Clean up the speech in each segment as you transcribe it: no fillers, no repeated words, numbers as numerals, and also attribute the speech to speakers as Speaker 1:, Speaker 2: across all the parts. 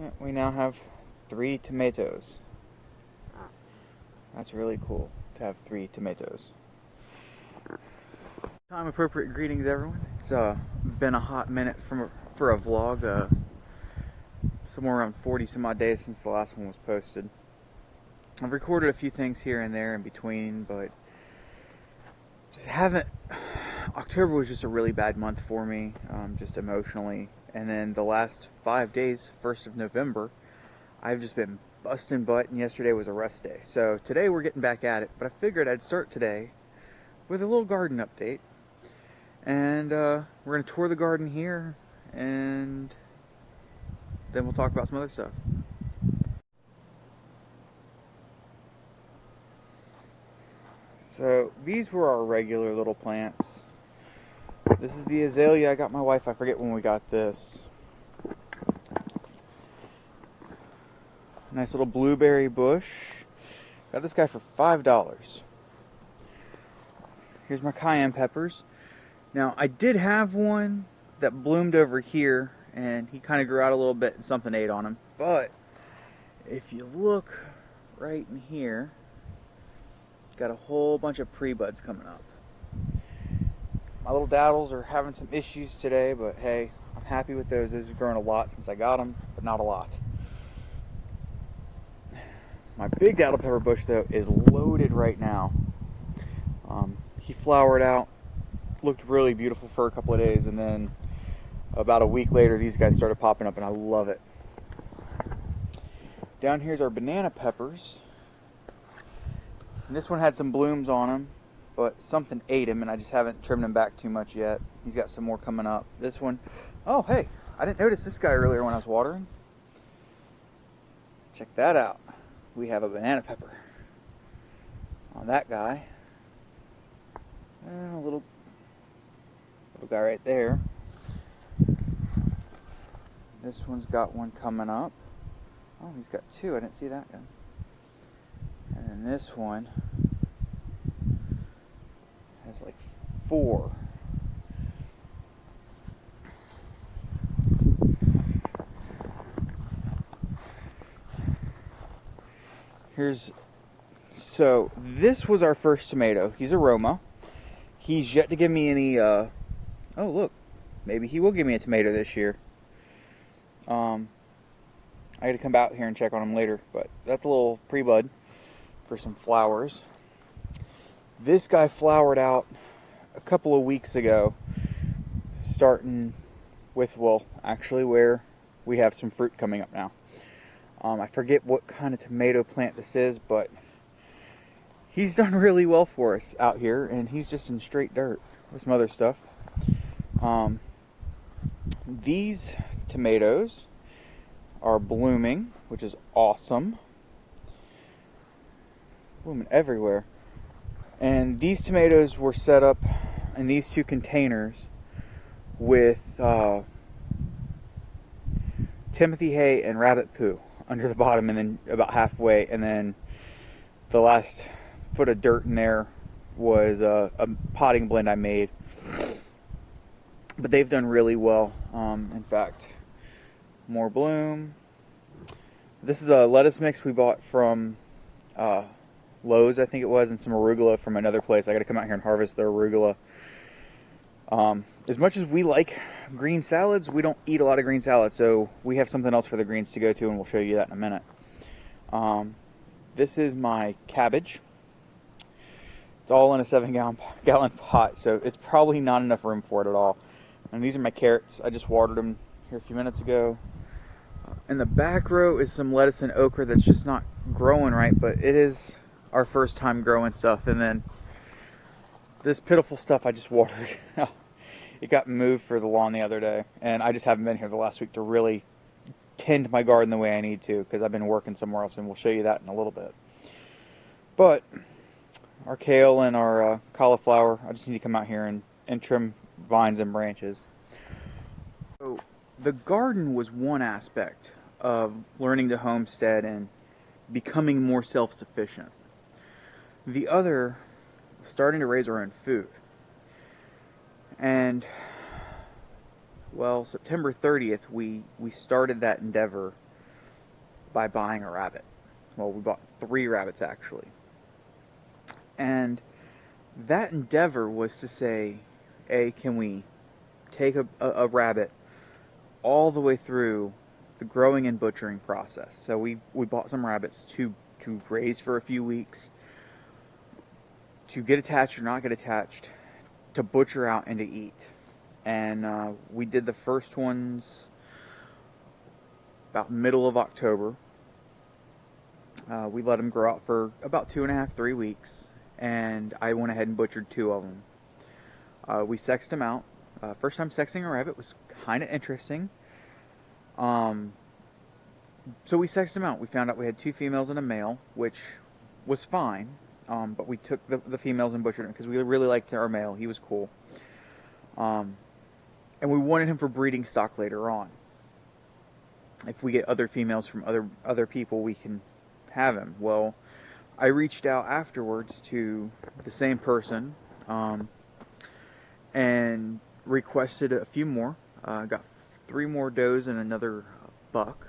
Speaker 1: Yeah, we now have 3 tomatoes. That's really cool to have 3 tomatoes. Time appropriate greetings, everyone. It's been a hot minute for a vlog. Somewhere around 40 some odd days since the last one was posted. I've recorded a few things here and there in between, but just haven't. October was just a really bad month for me, just emotionally. And then the last 5 days, 1st of November, I've just been busting butt, and yesterday was a rest day. So today we're getting back at it, but I figured I'd start today with a little garden update. And we're going to tour the garden here, and then we'll talk about some other stuff. So these were our regular little plants. This is the azalea I got my wife. I forget when we got this. Nice little blueberry bush. Got this guy for $5. Here's my cayenne peppers. Now, I did have one that bloomed over here, and he kind of grew out a little bit and something ate on him. But if you look right in here, got a whole bunch of pre-buds coming up. My little daddles are having some issues today, but hey, I'm happy with those. Those have grown a lot since I got them, but not a lot. My big daddle pepper bush, though, is loaded right now. He flowered out, looked really beautiful for a couple of days, and then about a week later, these guys started popping up, and I love it. Down here's our banana peppers. And this one had some blooms on him, but something ate him, and I just haven't trimmed him back too much yet. He's got some more coming up. This one, oh hey, I didn't notice this guy earlier when I was watering. Check that out. We have a banana pepper on that guy, and a little guy right there. This one's got one coming up. Oh, he's got two. I didn't see that one. And then this one has like 4. So this was our first tomato. He's a Roma. He's yet to give me any, oh look, maybe he will give me a tomato this year. I gotta come out here and check on him later, but that's a little pre-bud for some flowers. This guy flowered out a couple of weeks ago, starting with, well, actually where we have some fruit coming up now. I forget what kind of tomato plant this is, but he's done really well for us out here, and he's just in straight dirt with some other stuff. These tomatoes are blooming, which is awesome. Blooming everywhere. And these tomatoes were set up in these 2 containers with Timothy hay and rabbit poo under the bottom, and then about halfway, and then the last foot of dirt in there was a potting blend I made. But they've done really well. In fact, more bloom. This is a lettuce mix we bought from Lowe's, I think it was, and some arugula from another place. I got to come out here and harvest their arugula. As much as we like green salads, we don't eat a lot of green salads, so we have something else for the greens to go to, and we'll show you that in a minute. This is my cabbage. It's all in a 7-gallon pot, so it's probably not enough room for it at all. And these are my carrots. I just watered them here a few minutes ago. In the back row is some lettuce and okra that's just not growing right, but it is our first time growing stuff. And then this pitiful stuff I just watered. It got moved for the lawn the other day, and I just haven't been here the last week to really tend my garden the way I need to, because I've been working somewhere else, and we'll show you that in a little bit. But our kale and our cauliflower, I just need to come out here and trim vines and branches. So the garden was one aspect of learning to homestead and becoming more self-sufficient. The other, starting to raise our own food. And, well, September 30th, we started that endeavor by buying a rabbit. Well, we bought 3 rabbits actually. And that endeavor was to say, can we take a rabbit all the way through the growing and butchering process? So we bought some rabbits to raise for a few weeks, to get attached or not get attached, to butcher out and to eat. And we did the first ones about middle of October. We let them grow out for about 2.5, 3 weeks, and I went ahead and butchered 2 of them. We sexed them out. First time sexing a rabbit was kind of interesting. So we sexed them out. We found out we had 2 females and a male, which was fine. But we took the females and butchered them because we really liked our male. He was cool. And we wanted him for breeding stock later on. If we get other females from other people, we can have him. Well, I reached out afterwards to the same person and requested a few more. Got 3 more does and another buck.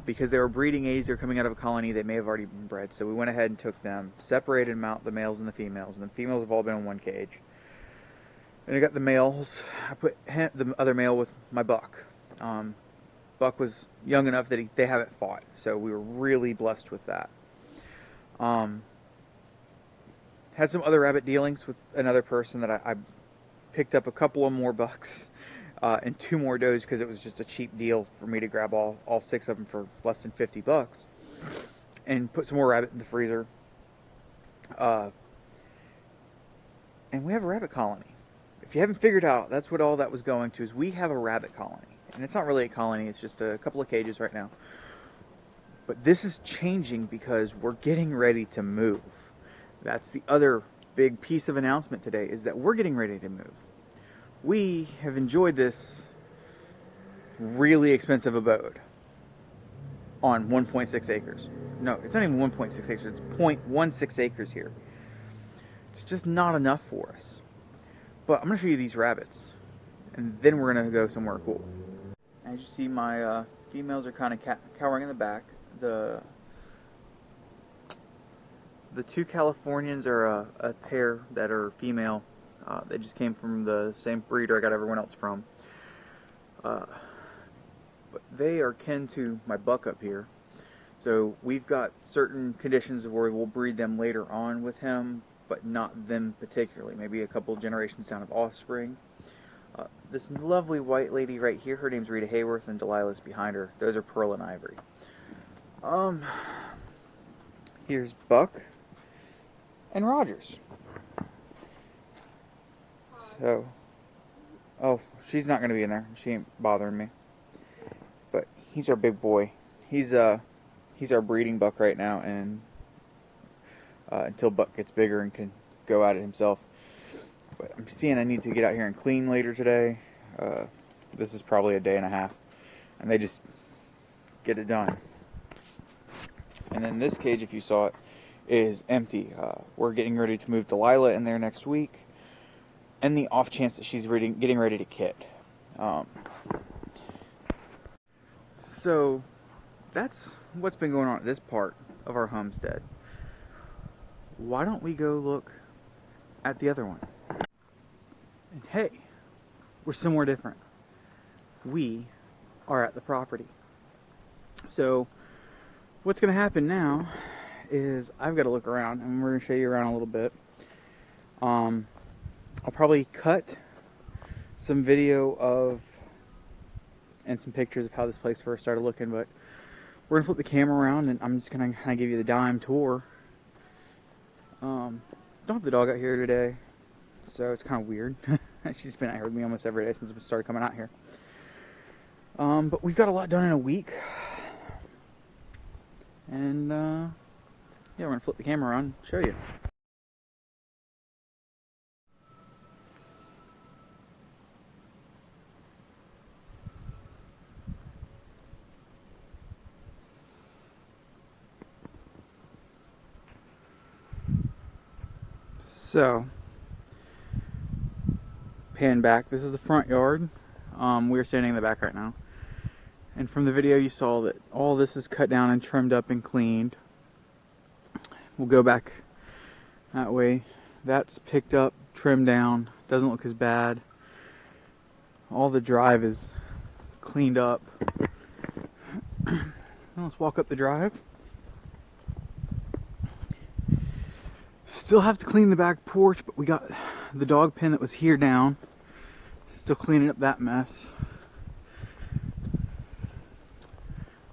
Speaker 1: Because they were breeding age, they were coming out of a colony, they may have already been bred. So we went ahead and took them, separated them out, the males and the females. And the females have all been in one cage. And I got the males. I put the other male with my buck. Buck was young enough that they haven't fought, so we were really blessed with that. Had some other rabbit dealings with another person that I picked up a couple of more bucks and 2 more does because it was just a cheap deal for me to grab all 6 of them for less than $50 and put some more rabbit in the freezer. And we have a rabbit colony. If you haven't figured out, that's what all that was going to, is we have a rabbit colony. And it's not really a colony, it's just a couple of cages right now. But this is changing because we're getting ready to move. That's the other big piece of announcement today, is that we're getting ready to move. We have enjoyed this really expensive abode on 1.6 acres. No, it's not even 1.6 acres, it's 0.16 acres here. It's just not enough for us. But I'm going to show you these rabbits, and then we're going to go somewhere cool. As you see, my females are kind of cowering in the back. The 2 Californians are a pair that are female. They just came from the same breeder I got everyone else from. But they are kin to my buck up here. So we've got certain conditions where we'll breed them later on with him, but not them particularly. Maybe a couple generations down of offspring. This lovely white lady right here, her name's Rita Hayworth, and Delilah's behind her. Those are Pearl and Ivory. Here's Buck and Rogers. So, oh, she's not going to be in there. She ain't bothering me. But he's our big boy. He's our breeding buck right now, and until Buck gets bigger and can go at it himself. But I'm seeing I need to get out here and clean later today. This is probably a day and a half, and they just get it done. And then this cage, if you saw it, is empty. We're getting ready to move Delilah in there next week, and the off chance that she's getting ready to kit. So that's what's been going on at this part of our homestead. Why don't we go look at the other one? And hey, we're somewhere different. We are at the property. So what's going to happen now is I've got to look around, and we're going to show you around a little bit. I'll probably cut some video of and some pictures of how this place first started looking, but we're going to flip the camera around, and I'm just going to kind of give you the dime tour. Don't have the dog out here today, so it's kind of weird. She's been out here with me almost every day since we started coming out here. But we've got a lot done in a week. And, yeah, we're going to flip the camera around and show you. So, pan back. This is the front yard. We're standing in the back right now. And from the video you saw that all this is cut down and trimmed up and cleaned. We'll go back that way. That's picked up, trimmed down, doesn't look as bad. All the drive is cleaned up. Let's walk up the drive. Still have to clean the back porch, but we got the dog pen that was here down. Still cleaning up that mess.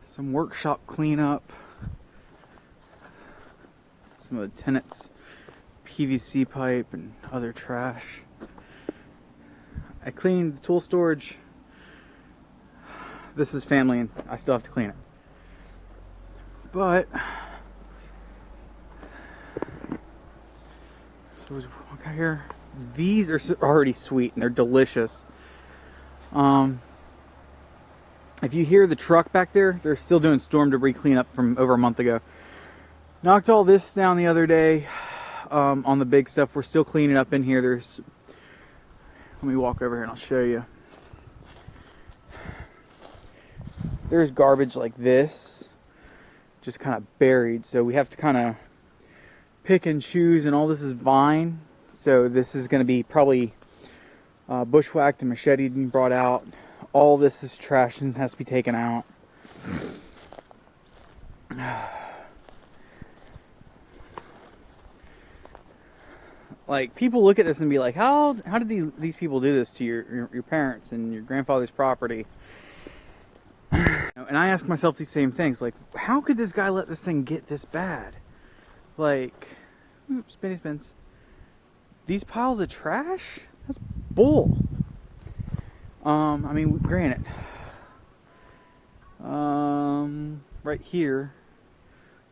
Speaker 1: Some workshop cleanup. Some of the tenants' PVC pipe and other trash. I cleaned the tool storage. This is family and I still have to clean it. But so look out here. These are already sweet and they're delicious. If you hear the truck back there, they're still doing storm debris cleanup from over a month ago. Knocked all this down the other day on the big stuff. We're still cleaning up in here. Let me walk over here and I'll show you. There's garbage like this, just kind of buried. So we have to kind of pick and choose, and all this is vine. So this is going to be probably bushwhacked and macheted and brought out. All this is trash and has to be taken out. Like, people look at this and be like, how did these people do this to your parents and your grandfather's property? And I ask myself these same things, like, how could this guy let this thing get this bad? Like, spinny spins. These piles of trash? That's bull. I mean, granted, right here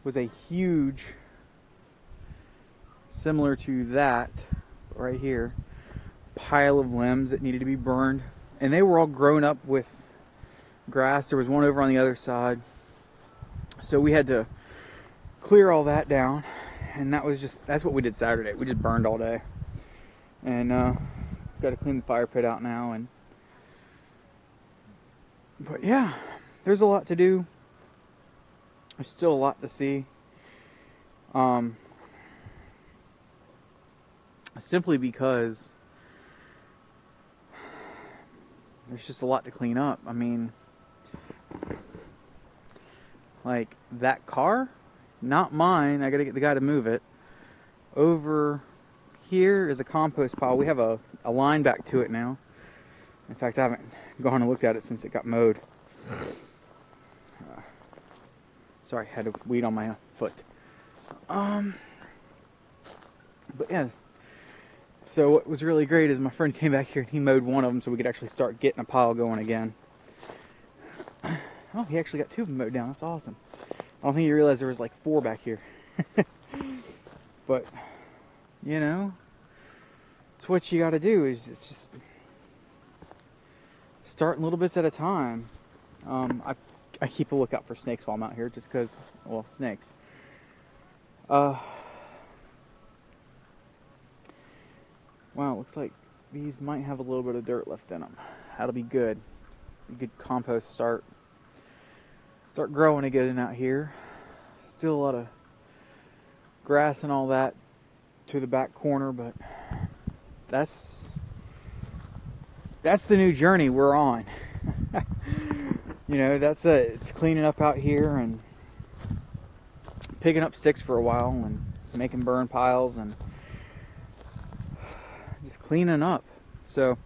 Speaker 1: was a huge, similar to that right here, pile of limbs that needed to be burned, and they were all grown up with grass. There was one over on the other side, so we had to clear all that down, and that's what we did Saturday. We just burned all day, and got to clean the fire pit out now. But yeah, there's a lot to do. There's still a lot to see. Simply because there's just a lot to clean up. I mean, like, that car, not mine. I gotta get the guy to move it. Over here is a compost pile. We have a line back to it now. In fact, I haven't gone and looked at it since it got mowed. Sorry, I had a weed on my foot. But yes. So what was really great is my friend came back here and he mowed one of them so we could actually start getting a pile going again. Oh, he actually got two of them mowed down. That's awesome. I don't think he realized there was like 4 back here. But, you know, it's what you got to do. It's just start in little bits at a time. I keep a lookout for snakes while I'm out here just because, well, snakes. Wow, looks like these might have a little bit of dirt left in them. That'll be good. A good compost start growing again out here. Still a lot of grass and all that to the back corner, but that's the new journey we're on. You know, it's cleaning up out here and picking up sticks for a while and making burn piles and just cleaning up. So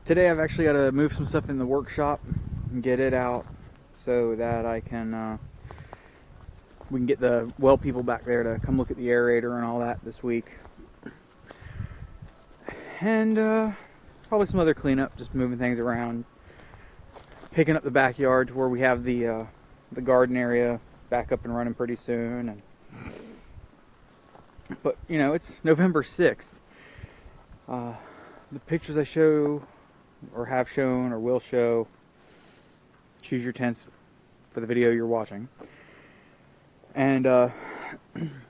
Speaker 1: today I've actually got to move some stuff in the workshop and get it out so that I can we can get the well people back there to come look at the aerator and all that this week. And probably some other cleanup, just moving things around, picking up the backyard where we have the garden area back up and running pretty soon. But you know, it's November 6th. The pictures I show or have shown or will show, choose your tense for the video you're watching, and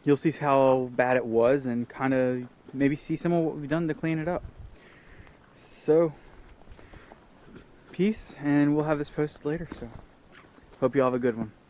Speaker 1: you'll see how bad it was and kind of maybe see some of what we've done to clean it up. So peace, and we'll have this posted later. So Hope you all have a good one.